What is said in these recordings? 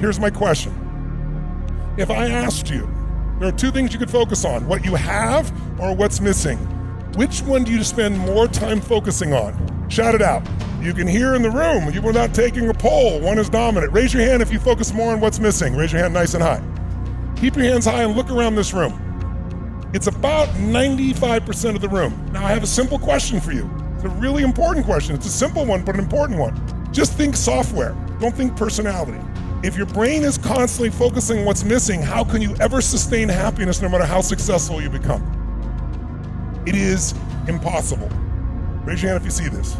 Here's my question. If I asked you, there are two things you could focus on, what you have or what's missing. Which one do you spend more time focusing on? Shout it out. You can hear in the room, you were not taking a poll, one is dominant. Raise your hand if you focus more on what's missing. Raise your hand nice and high. Keep your hands high and look around this room. It's about 95% of the room. Now I have a simple question for you. It's a really important question. It's a simple one, but an important one. Just think software, don't think personality. If your brain is constantly focusing on what's missing, how can you ever sustain happiness no matter how successful you become? It is impossible. Raise your hand if you see this.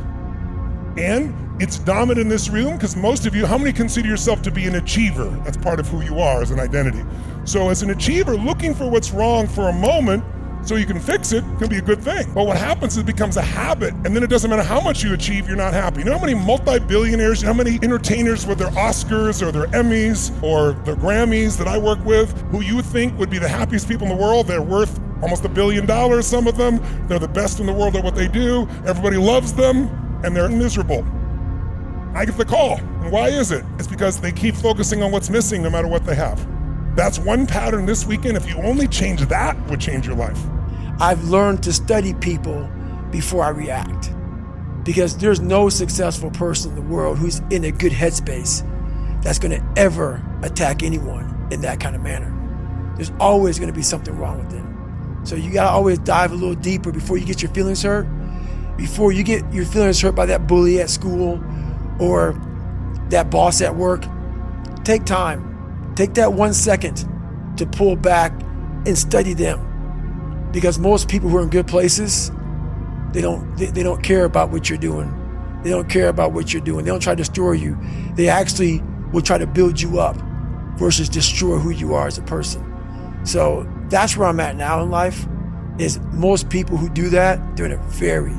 And it's dominant in this room because most of you, how many consider yourself to be an achiever? That's part of who you are as an identity. So as an achiever, looking for what's wrong for a moment so you can fix it can be a good thing. But what happens is it becomes a habit, and then it doesn't matter how much you achieve, you're not happy. You know how many multi-billionaires, you know how many entertainers with their Oscars or their Emmys or their Grammys that I work with, who you think would be the happiest people in the world? They're worth almost $1 billion, some of them. They're the best in the world at what they do. Everybody loves them, and they're miserable. I get the call, and why is it? It's because they keep focusing on what's missing no matter what they have. That's one pattern this weekend. If you only change that, would change your life. I've learned to study people before I react, because there's no successful person in the world who's in a good headspace that's gonna ever attack anyone in that kind of manner. There's always gonna be something wrong with them. So you gotta always dive a little deeper before you get your feelings hurt, before you get your feelings hurt by that bully at school or that boss at work. Take time. Take that 1 second to pull back and study them. Because most people who are in good places, they don't care about what you're doing. They don't care about what you're doing. They don't try to destroy you. They actually will try to build you up versus destroy who you are as a person. So that's where I'm at now in life, is most people who do that, they're in a very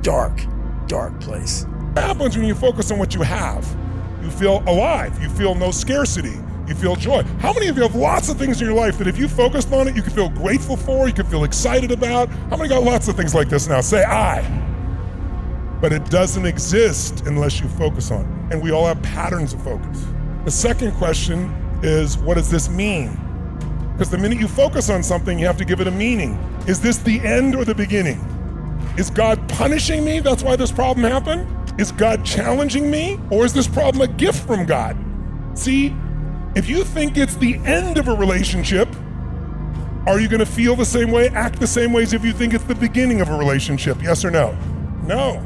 dark, dark place. What happens when you focus on what you have? You feel alive. You feel no scarcity. You feel joy. How many of you have lots of things in your life that if you focused on it, you could feel grateful for, you could feel excited about? How many got lots of things like this now? Say I. But it doesn't exist unless you focus on it. And we all have patterns of focus. The second question is, what does this mean? Because the minute you focus on something, you have to give it a meaning. Is this the end or the beginning? Is God punishing me? That's why this problem happened? Is God challenging me? Or is this problem a gift from God? See, if you think it's the end of a relationship, are you gonna feel the same way, act the same way as if you think it's the beginning of a relationship? Yes or no? No.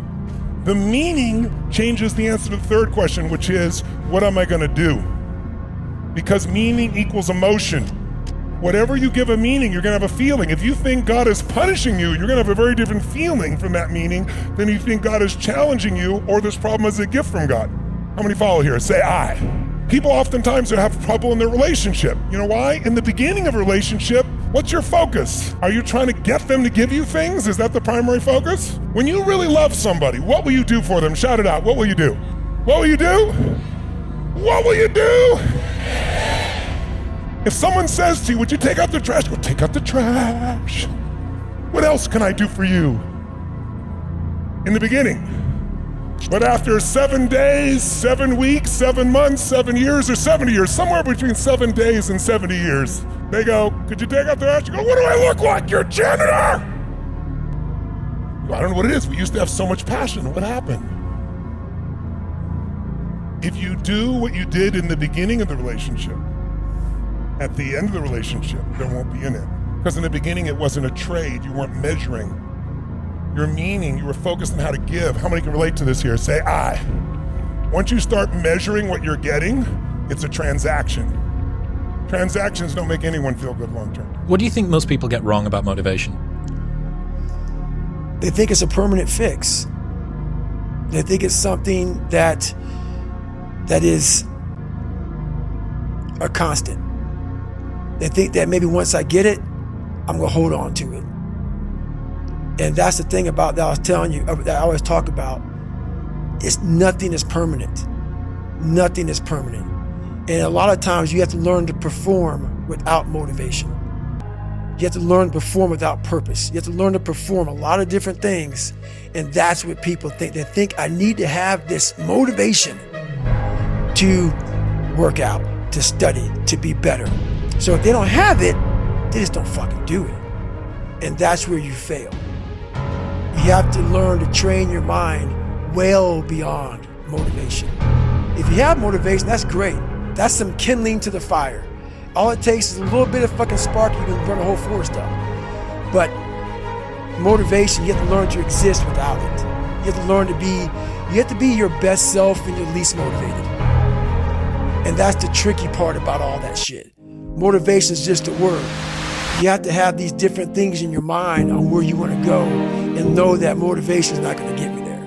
The meaning changes the answer to the third question, which is, what am I gonna do? Because meaning equals emotion. Whatever you give a meaning, you're gonna have a feeling. If you think God is punishing you, you're gonna have a very different feeling from that meaning than you think God is challenging you or this problem is a gift from God. How many follow here? Say I. People oftentimes have trouble in their relationship. You know why? In the beginning of a relationship, what's your focus? Are you trying to get them to give you things? Is that the primary focus? When you really love somebody, what will you do for them? Shout it out. What will you do? What will you do? What will you do? If someone says to you, would you take out the trash? Go take out the trash. What else can I do for you? In the beginning. But after 7 days, 7 weeks, 7 months, 7 years, or 70 years, somewhere between 7 days and 70 years, they go, could you take out the trash? You go, what do I look like? You're a janitor? I don't know what it is. We used to have so much passion. What happened? If you do what you did in the beginning of the relationship, at the end of the relationship, there won't be in it. Because in the beginning, it wasn't a trade. You weren't measuring your meaning. You were focused on how to give. How many can relate to this here? Say I. Once you start measuring what you're getting, it's a transaction. Transactions don't make anyone feel good long term. What do you think most people get wrong about motivation? They think it's a permanent fix. They think it's something that is a constant. They think that maybe once I get it, I'm gonna hold on to it. And that's the thing about that I was telling you, that I always talk about, is nothing is permanent. Nothing is permanent. And a lot of times you have to learn to perform without motivation. You have to learn to perform without purpose. You have to learn to perform a lot of different things. And that's what people think. They think I need to have this motivation to work out. to study, to be better. So if they don't have it, they just don't fucking do it. And that's where you fail. You have to learn to train your mind well beyond motivation. If you have motivation, that's great. That's some kindling to the fire. All it takes is a little bit of fucking spark, you can burn a whole forest up. But motivation, you have to learn to exist without it. You have to learn to be, you have to be your best self when you're least motivated. And that's the tricky part about all that shit. Motivation is just a word. You have to have these different things in your mind on where you want to go and know that motivation is not going to get me there.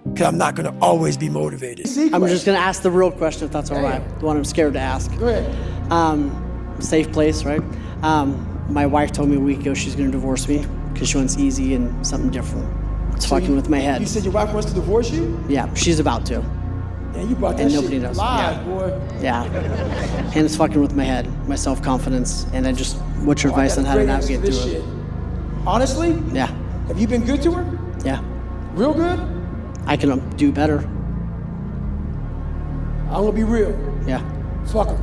Because I'm not going to always be motivated. I'm just going to ask the real question, if that's all right. The one I'm scared to ask. Go ahead. Safe place, right? My wife told me a week ago she's going to divorce me because she wants easy and something different. It's fucking with my head. You said your wife wants to divorce you? Yeah, she's about to. Yeah, you brought that And shit nobody knows. live, boy. Yeah. And it's fucking with my head, my self-confidence, and what's your advice on how to navigate through it? Honestly? Yeah. Have you been good to her? Yeah. Real good? I can do better. I'm gonna be real. Yeah. Fuck her.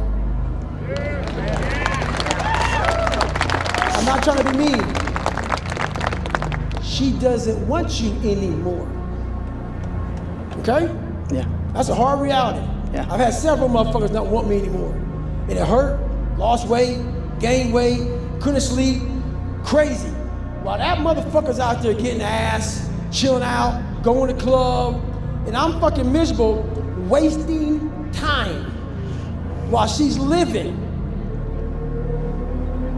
I'm not trying to be mean. She doesn't want you anymore. Okay? Yeah. That's a hard reality. Yeah. I've had several motherfuckers not want me anymore. And it hurt, lost weight, gained weight, couldn't sleep, crazy. While that motherfucker's out there getting ass, chilling out, going to club, and I'm fucking miserable, wasting time while she's living.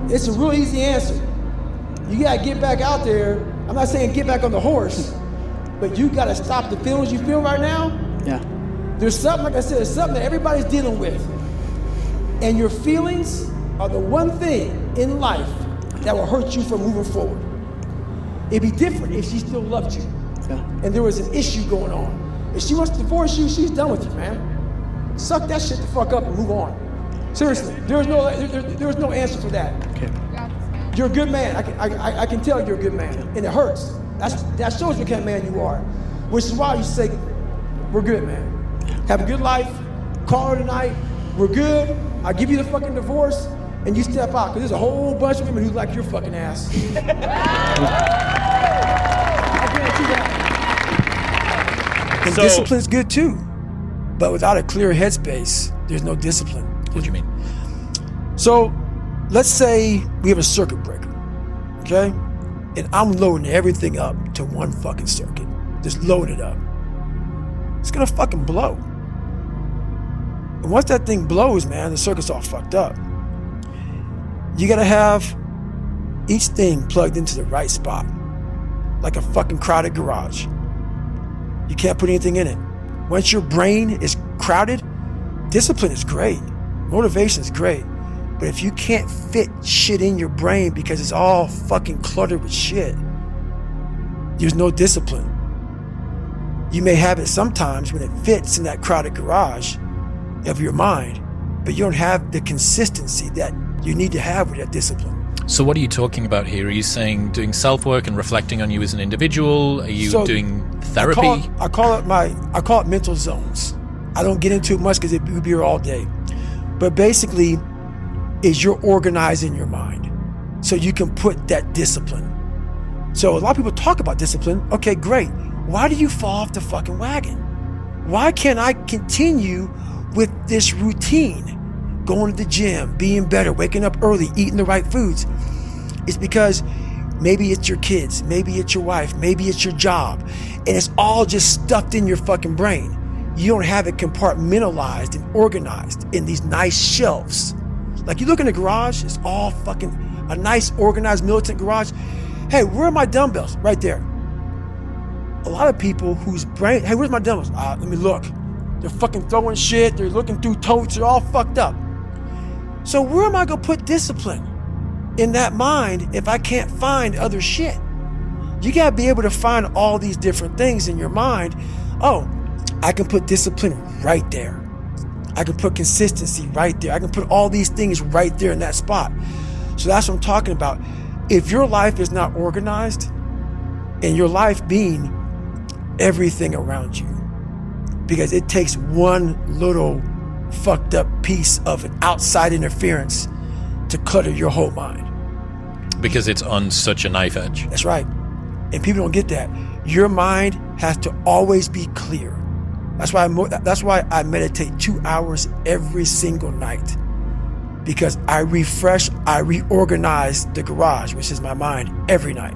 It's a real easy answer. You gotta get back out there. I'm not saying get back on the horse, but you gotta stop the feelings you feel right now. Yeah. There's something, like I said, there's something that everybody's dealing with. And your feelings are the one thing in life that will hurt you from moving forward. It'd be different if she still loved you. Yeah. And there was an issue going on. If she wants to divorce you, she's done with you, man. Suck that shit the fuck up and move on. Seriously, there's no answer for that. Okay. You're a good man. I can tell you're a good man, and it hurts. That shows what kind of man you are, which is why you say, we're good, man. Have a good life. Call her tonight. We're good. I'll give you the fucking divorce, and you step out, because there's a whole bunch of women who like your fucking ass. I guarantee that. And discipline's good too, but without a clear headspace, there's no discipline. What do you mean? So, let's say we have a circuit breaker, okay? And I'm loading everything up to one fucking circuit. Just load it up. It's gonna fucking blow. And once that thing blows, man, the circuit's all fucked up. You gotta have each thing plugged into the right spot, like a fucking crowded garage. You can't put anything in it. Once your brain is crowded, discipline is great. Motivation is great. But if you can't fit shit in your brain because it's all fucking cluttered with shit, there's no discipline. You may have it sometimes when it fits in that crowded garage of your mind, but you don't have the consistency that you need to have with that discipline. So what are you talking about here? Are you saying doing self-work and reflecting on you as an individual? Are you doing therapy? I call it mental zones. I don't get into it much because it would be here all day. But basically, is you're organizing your mind so you can put that discipline. So a lot of people talk about discipline. Okay, great. Why do you fall off the fucking wagon? Why can't I continue with this routine? Going to the gym, being better, waking up early, eating the right foods. It's because maybe it's your kids, maybe it's your wife, maybe it's your job, and it's all just stuffed in your fucking brain. You don't have it compartmentalized and organized in these nice shelves. Like you look in the garage, it's all fucking a nice organized militant garage. Hey, where are my dumbbells? Right there. A lot of people whose brain, hey, where's my dumbbells? Let me look. They're fucking throwing shit, they're looking through totes, they're all fucked up. So where am I gonna put discipline in that mind if I can't find other shit? You gotta be able to find all these different things in your mind. Oh, I can put discipline right there. I can put consistency right there. I can put all these things right there in that spot. So that's what I'm talking about. If your life is not organized, and your life being everything around you, because it takes one little fucked up piece of an outside interference to clutter your whole mind. Because it's on such a knife edge. That's right. And people don't get that. Your mind has to always be clear. That's why I meditate 2 hours every single night. Because I refresh, I reorganize the garage, which is my mind, every night.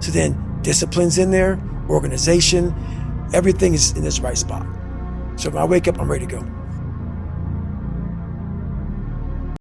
So then discipline's in there, organization, everything is in this right spot. So when I wake up, I'm ready to go.